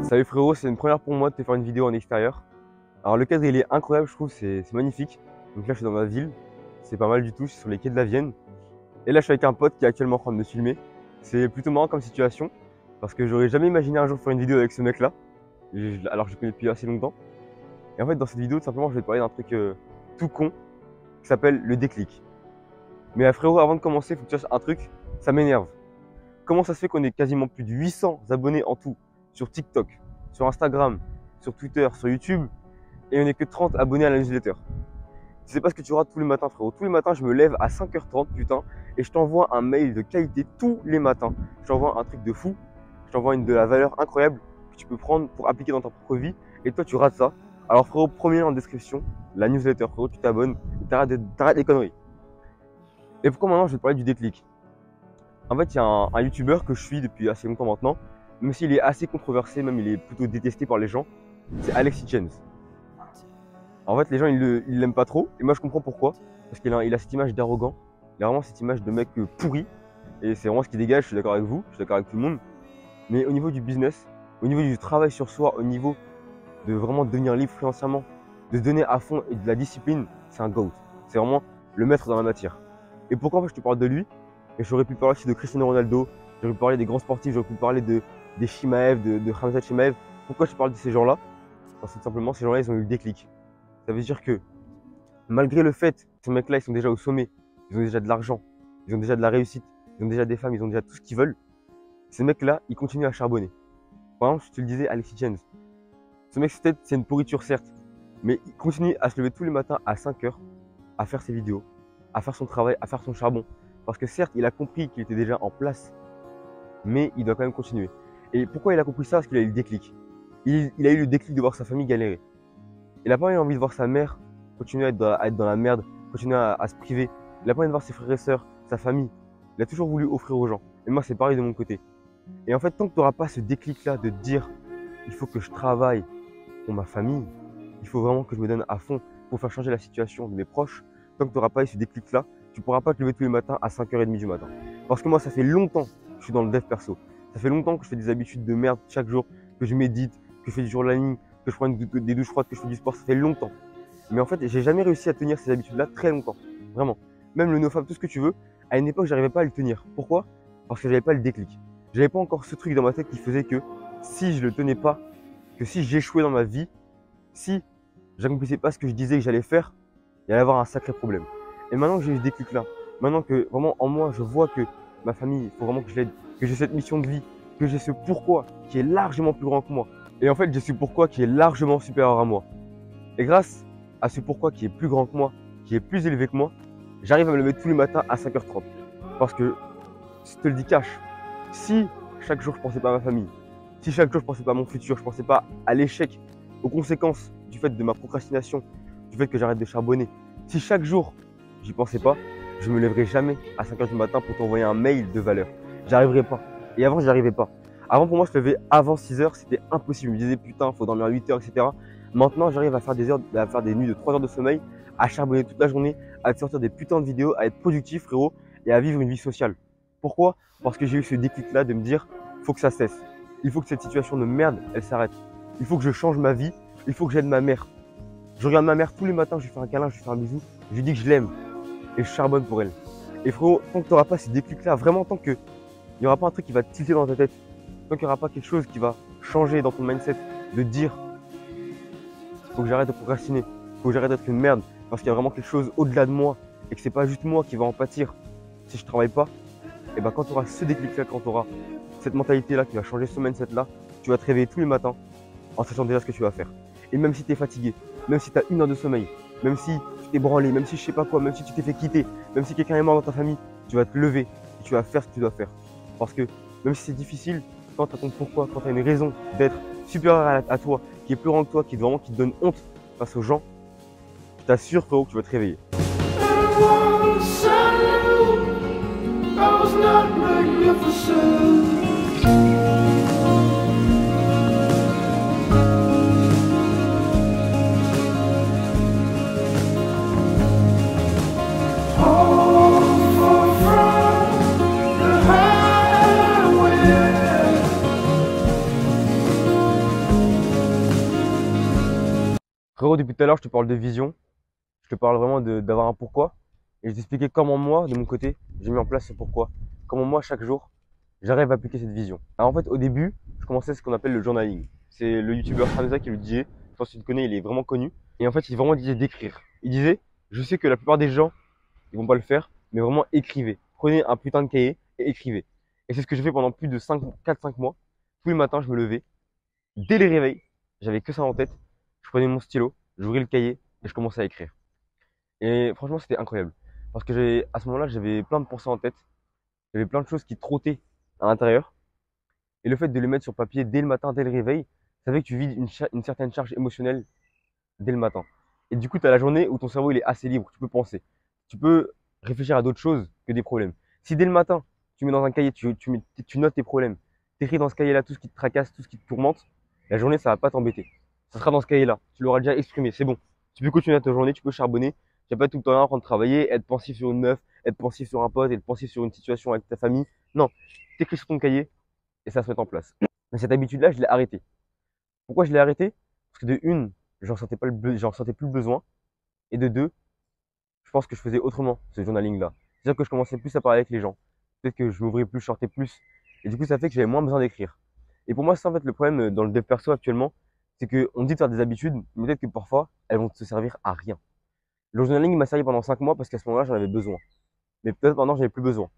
Salut frérot, c'est une première pour moi de te faire une vidéo en extérieur. Alors le cadre il est incroyable, je trouve, c'est magnifique. Donc là je suis dans ma ville, c'est pas mal du tout, je suis sur les quais de la Vienne. Et là je suis avec un pote qui est actuellement en train de me filmer. C'est plutôt marrant comme situation, parce que j'aurais jamais imaginé un jour faire une vidéo avec ce mec là, alors que je le connais depuis assez longtemps. Et en fait dans cette vidéo tout simplement je vais te parler d'un truc tout con, qui s'appelle le déclic. Mais frérot, avant de commencer, il faut que tu saches un truc, ça m'énerve. Comment ça se fait qu'on ait quasiment plus de 800 abonnés en tout sur TikTok, sur Instagram, sur Twitter, sur YouTube, et on n'est que 30 abonnés à la newsletter? Tu sais pas ce que tu rates tous les matins, frérot. Tous les matins, je me lève à 5h30, putain, et je t'envoie un mail de qualité tous les matins. Je t'envoie un truc de fou, je t'envoie de la valeur incroyable que tu peux prendre pour appliquer dans ta propre vie, et toi, tu rates ça. Alors frérot, premier en description, la newsletter, frérot, tu t'abonnes, t'arrêtes les conneries. Et pourquoi maintenant je vais te parler du déclic? En fait, il y a un youtubeur que je suis depuis assez longtemps maintenant, même s'il est assez controversé, même il est plutôt détesté par les gens, c'est Alexis Jens. En fait, les gens ils l'aiment pas trop, et moi je comprends pourquoi, parce qu'il a cette image d'arrogant, il a vraiment cette image de mec pourri, et c'est vraiment ce qui dégage, je suis d'accord avec vous, je suis d'accord avec tout le monde. Mais au niveau du business, au niveau du travail sur soi, au niveau de vraiment devenir libre financièrement, de se donner à fond et de la discipline, c'est un GOAT. C'est vraiment le maître dans la matière. Et pourquoi en fait je te parle de lui? Et j'aurais pu parler aussi de Cristiano Ronaldo, j'aurais pu parler des grands sportifs, j'aurais pu parler des Chimaev, de Khamzat Chimaev. Pourquoi je te parle de ces gens-là? Parce que tout simplement, ces gens-là, ils ont eu le déclic. Ça veut dire que malgré le fait que ces mecs-là, ils sont déjà au sommet, ils ont déjà de l'argent, ils ont déjà de la réussite, ils ont déjà des femmes, ils ont déjà tout ce qu'ils veulent, ces mecs-là, ils continuent à charbonner. Par exemple, je te le disais, Alexis Jens. Ce mec, c'est une pourriture, certes, mais il continue à se lever tous les matins à 5h, à faire ses vidéos, à faire son travail, à faire son charbon. Parce que certes, il a compris qu'il était déjà en place, mais il doit quand même continuer. Et pourquoi il a compris ça? Parce qu'il a eu le déclic. Il a eu le déclic de voir sa famille galérer. Il n'a pas eu envie de voir sa mère continuer à être dans la merde, continuer à se priver. Il n'a pas envie de voir ses frères et sœurs, sa famille. Il a toujours voulu offrir aux gens. Et moi, c'est pareil de mon côté. Et en fait, tant que tu n'auras pas ce déclic-là de te dire il faut que je travaille pour ma famille, il faut vraiment que je me donne à fond pour faire changer la situation de mes proches, tant que tu n'auras pas eu ce déclic-là, tu ne pourras pas te lever tous les matins à 5h30 du matin. Parce que moi, ça fait longtemps que je suis dans le dev perso. Ça fait longtemps que je fais des habitudes de merde chaque jour, que je médite, que je fais du journaling, que je prends des douches froides, que je fais du sport. Ça fait longtemps. Mais en fait, j'ai jamais réussi à tenir ces habitudes-là très longtemps. Vraiment. Même le nofap, tout ce que tu veux, à une époque, j'arrivais pas à le tenir. Pourquoi? Parce que j'avais pas le déclic. J'avais pas encore ce truc dans ma tête qui faisait que si je le tenais pas, que si j'échouais dans ma vie, si j'accomplissais pas ce que je disais que j'allais faire, il allait y avoir un sacré problème. Et maintenant que j'ai eu ce déclic-là, maintenant que vraiment en moi, je vois que ma famille, il faut vraiment que je l'aide, que j'ai cette mission de vie, que j'ai ce pourquoi qui est largement plus grand que moi. Et en fait, j'ai ce pourquoi qui est largement supérieur à moi. Et grâce à ce pourquoi qui est plus grand que moi, qui est plus élevé que moi, j'arrive à me lever tous les matins à 5h30. Parce que, je te le dis cash, si chaque jour je pensais pas à ma famille, si chaque jour je pensais pas à mon futur, je pensais pas à l'échec, aux conséquences du fait de ma procrastination, du fait que j'arrête de charbonner, si chaque jour j'y pensais pas, je me lèverais jamais à 5h du matin pour t'envoyer un mail de valeur. J'y arriverais pas. Et avant, j'y arrivais pas. Avant, pour moi, se lever avant 6h, c'était impossible. Je me disais, putain, faut dormir à 8h, etc. Maintenant, j'arrive à faire des heures, à faire des nuits de 3 heures de sommeil, à charbonner toute la journée, à te sortir des putains de vidéos, à être productif, frérot, et à vivre une vie sociale. Pourquoi? Parce que j'ai eu ce déclic-là de me dire, faut que ça cesse. Il faut que cette situation de merde, elle s'arrête. Il faut que je change ma vie. Il faut que j'aide ma mère. Je regarde ma mère tous les matins, je lui fais un câlin, je lui fais un bisou. Je lui dis que je l'aime. Et je charbonne pour elle. Et frérot, tant que tu n'auras pas ces déclics-là, vraiment tant qu'il n'y aura pas un truc qui va te tilter dans ta tête, tant qu'il n'y aura pas quelque chose qui va changer dans ton mindset, de te dire faut que j'arrête de procrastiner, faut que j'arrête d'être une merde, parce qu'il y a vraiment quelque chose au-delà de moi, et que c'est pas juste moi qui va en pâtir si je travaille pas, et ben quand tu auras ce déclic-là, quand tu auras cette mentalité-là qui va changer ce mindset-là, tu vas te réveiller tous les matins en sachant déjà ce que tu vas faire. Et même si tu es fatigué, même si tu as 1 heure de sommeil, même si tu t'es branlé, même si je sais pas quoi, même si tu t'es fait quitter, même si quelqu'un est mort dans ta famille, tu vas te lever et tu vas faire ce que tu dois faire. Parce que même si c'est difficile, quand tu as ton pourquoi, quand tu as une raison d'être supérieur à toi, qui est plus grand que toi, qui te donne honte face aux gens, je t'assure frérot que tu vas te réveiller. Frérot, depuis tout à l'heure, je te parle de vision. Je te parle vraiment d'avoir un pourquoi. Et je t'expliquais comment moi, de mon côté, j'ai mis en place ce pourquoi. Comment moi, chaque jour, j'arrive à appliquer cette vision. Alors en fait, au début, je commençais ce qu'on appelle le journaling. C'est le youtubeur Hamza qui le disait. Je pense que tu le connais, il est vraiment connu. Et en fait, il vraiment disait d'écrire. Il disait, je sais que la plupart des gens, ils vont pas le faire, mais vraiment écrivez. Prenez un putain de cahier et écrivez. Et c'est ce que j'ai fait pendant plus de 4-5 mois. Tous les matins, je me levais. Dès les réveils, j'avais que ça en tête. Je prenais mon stylo, j'ouvrais le cahier et je commençais à écrire. Et franchement, c'était incroyable. Parce que à ce moment-là, j'avais plein de pensées en tête. J'avais plein de choses qui trottaient à l'intérieur. Et le fait de les mettre sur papier dès le matin, dès le réveil, ça fait que tu vides une certaine charge émotionnelle dès le matin. Et du coup, tu as la journée où ton cerveau il est assez libre. Tu peux penser. Tu peux réfléchir à d'autres choses que des problèmes. Si dès le matin, tu mets dans un cahier, tu notes tes problèmes, tu écris dans ce cahier-là tout ce qui te tracasse, tout ce qui te tourmente, la journée, ça va pas t'embêter. Ça sera dans ce cahier-là. Tu l'auras déjà exprimé. C'est bon. Tu peux continuer à ta journée, tu peux charbonner. Tu n'as pas tout le temps là en train de travailler, être pensif sur une meuf, être pensif sur un pote, être pensif sur une situation avec ta famille. Non. Tu écris sur ton cahier et ça se met en place. Mais cette habitude-là, je l'ai arrêtée. Pourquoi je l'ai arrêtée? Parce que de une, j'en ressentais plus le besoin. Et de deux, je pense que je faisais autrement ce journaling-là. C'est-à-dire que je commençais plus à parler avec les gens. Peut-être que je m'ouvrais plus, je sortais plus. Et du coup, ça fait que j'avais moins besoin d'écrire. Et pour moi, c'est en fait le problème dans le dev perso actuellement, c'est qu'on dit de faire des habitudes, mais peut-être que parfois, elles vont te servir à rien. Le journaling m'a servi pendant 5 mois parce qu'à ce moment-là, j'en avais besoin. Mais peut-être maintenant, j'en ai plus besoin.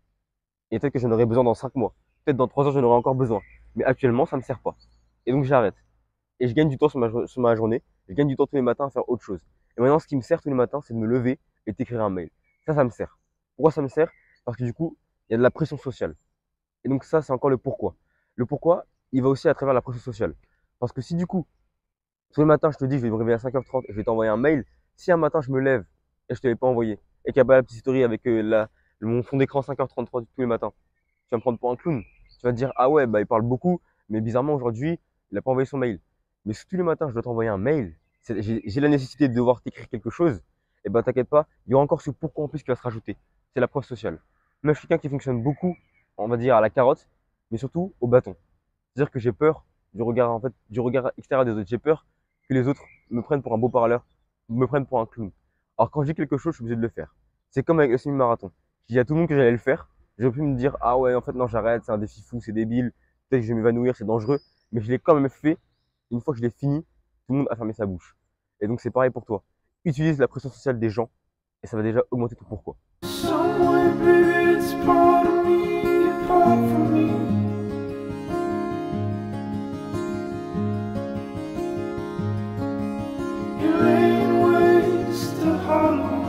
Et peut-être que j'en aurai besoin dans 5 mois. Peut-être dans 3 ans, j'en aurai encore besoin. Mais actuellement, ça me sert pas. Et donc, j'arrête. Et je gagne du temps sur ma journée. Je gagne du temps tous les matins à faire autre chose. Et maintenant, ce qui me sert tous les matins, c'est de me lever et d'écrire un mail. Ça me sert. Pourquoi ça me sert? Parce que du coup, il y a de la pression sociale. Et donc ça, c'est encore le pourquoi. Le pourquoi, il va aussi à travers la pression sociale. Parce que si du coup, tous les matins, je te dis, je vais me réveiller à 5h30 et je vais t'envoyer un mail, si un matin, je me lève et je te l'ai pas envoyé, et qu'il n'y a pas la petite story avec mon fond d'écran 5h33 tous les matins, tu vas me prendre pour un clown. Tu vas te dire, ah ouais, bah il parle beaucoup, mais bizarrement aujourd'hui, il n'a pas envoyé son mail. Mais si tous les matins, je dois t'envoyer un mail, j'ai la nécessité de devoir t'écrire quelque chose, et ben t'inquiète pas, il y aura encore ce pourquoi en plus qui va se rajouter. C'est la preuve sociale. Moi, je suis quelqu'un qui fonctionne beaucoup, on va dire, à la carotte, mais surtout au bâton. C'est-à-dire que j'ai peur du regard extérieur des autres. J'ai peur que les autres me prennent pour un beau parleur, me prennent pour un clown. Alors quand je dis quelque chose, je suis obligé de le faire. C'est comme avec le semi-marathon. J'ai dit à tout le monde que j'allais le faire. J'aurais pu me dire, ah ouais, en fait, non, j'arrête, c'est un défi fou, c'est débile, peut-être que je vais m'évanouir, c'est dangereux. Mais je l'ai quand même fait. Une fois que je l'ai fini, tout le monde a fermé sa bouche. Et donc c'est pareil pour toi. Utilise la pression sociale des gens et ça va déjà augmenter ton pourquoi. Somewhere, baby, it's part of me, apart from me. Your rain waves to hollow.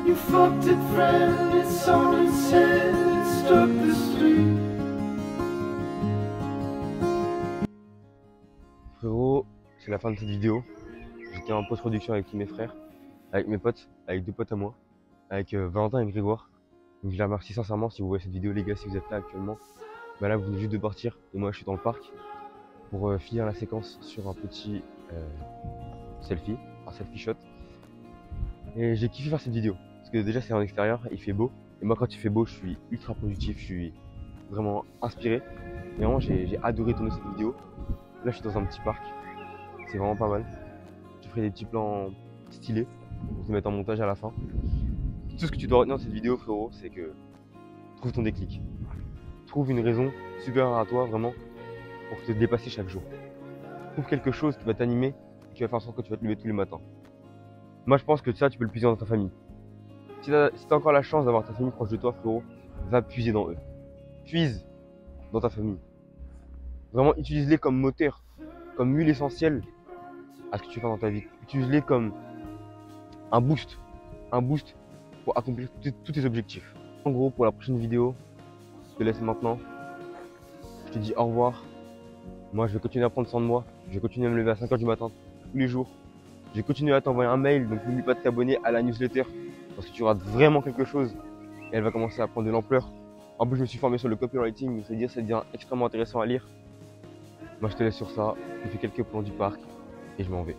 You fucked it, friend, it's on its head, it's stuck to sleep. Frérot, c'est la fin de cette vidéo. J'étais en post-production avec tous mes frères, avec mes potes, avec 2 potes à moi, avec Valentin et Grégoire. Donc je les remercie sincèrement si vous voyez cette vidéo les gars, si vous êtes là actuellement. Bah là vous venez juste de partir et moi je suis dans le parc pour finir la séquence sur un petit selfie, un selfie shot. Et j'ai kiffé faire cette vidéo parce que déjà c'est en extérieur, il fait beau. Et moi quand il fait beau je suis ultra positif, je suis vraiment inspiré. Et vraiment j'ai adoré tourner cette vidéo. Là je suis dans un petit parc, c'est vraiment pas mal. Je ferai des petits plans stylés pour te mettre en montage à la fin. Tout ce que tu dois retenir de cette vidéo frérot, c'est que trouve ton déclic. Trouve une raison supérieure à toi vraiment pour te dépasser chaque jour. Trouve quelque chose qui va t'animer et qui va faire en sorte que tu vas te lever tous les matins. Moi je pense que ça tu peux le puiser dans ta famille. Si t'as encore la chance d'avoir ta famille proche de toi frérot, va puiser dans eux. Puise dans ta famille. Vraiment utilise-les comme moteur, comme huile essentielle à ce que tu fais dans ta vie. Utilise-les comme un boost pour accomplir tous tes objectifs. En gros, pour la prochaine vidéo, je te laisse maintenant. Je te dis au revoir. Moi, je vais continuer à prendre soin de moi. Je vais continuer à me lever à 5h du matin tous les jours. Je vais continuer à t'envoyer un mail, donc n'oublie pas de t'abonner à la newsletter parce que tu rates vraiment quelque chose et elle va commencer à prendre de l'ampleur. En plus, je me suis formé sur le copywriting, donc ça devient extrêmement intéressant à lire. Moi, je te laisse sur ça. Je fais quelques plans du parc et je m'en vais.